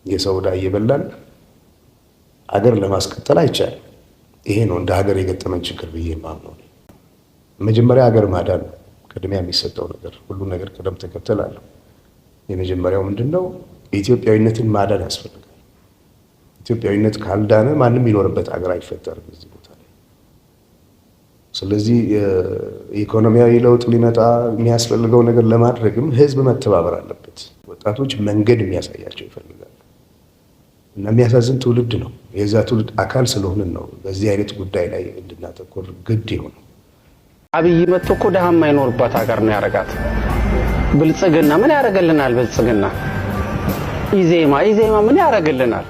የሰውዳ እየበላን አገር ለማስቀጠል አይቻልም። ይሄ ነው እንደ ሀገር የገጠመን ችግር ብዬ የማምነው። መጀመሪያ ሀገር ማዳን ቅድሚያ የሚሰጠው ነገር፣ ሁሉ ነገር ቅደም ተከተል አለው። የመጀመሪያው ምንድነው? ኢትዮጵያዊነትን ማዳን ያስፈልጋል። ኢትዮጵያዊነት ካልዳነ ማንም የሚኖርበት ሀገር አይፈጠርም እዚህ ቦታ ላይ። ስለዚህ ኢኮኖሚያዊ ለውጥ ሊመጣ የሚያስፈልገው ነገር ለማድረግም ህዝብ መተባበር አለበት። ወጣቶች መንገድ የሚያሳያቸው ይፈልጋል እና የሚያሳዝን ትውልድ ነው። የዛ ትውልድ አካል ስለሆንን ነው በዚህ አይነት ጉዳይ ላይ እንድናተኮር ግድ ይሆናል። አብይ መጥቶ እኮ ደሃ የማይኖርባት ሀገር ነው ያረጋት። ብልጽግና ምን ያረጋልናል? ብልጽግና ኢዜማ ምን ያረጋልናል?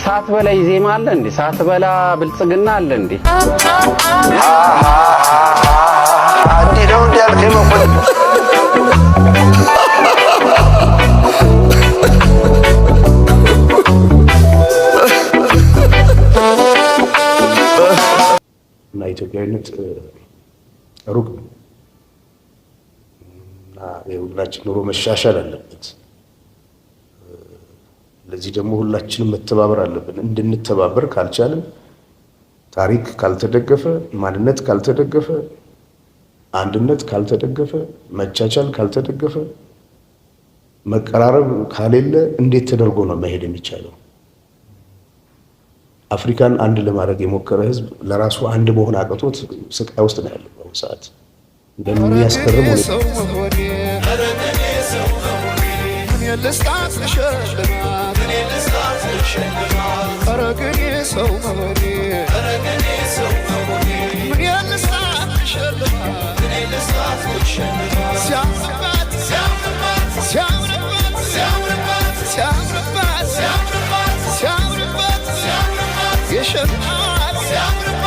ሰዓት በላ ኢዜማ አለ እንዴ? ሰዓት በላ ብልጽግና አለ እንዴ? አንዲው እንዲያልከኝ መቆጥ እና ኢትዮጵያዊነት ሩቅ እና የሁላችን ኑሮ መሻሻል አለበት። ለዚህ ደግሞ ሁላችንም መተባበር አለብን። እንድንተባበር ካልቻልን፣ ታሪክ ካልተደገፈ፣ ማንነት ካልተደገፈ፣ አንድነት ካልተደገፈ፣ መቻቻል ካልተደገፈ፣ መቀራረብ ካሌለ እንዴት ተደርጎ ነው መሄድ የሚቻለው? አፍሪካን አንድ ለማድረግ የሞከረ ህዝብ ለራሱ አንድ መሆን አቅቶት ስቃይ ውስጥ ነው ያለው በአሁኑ ሰዓት። እንደሚያስገርም ሁኔታ يشمعات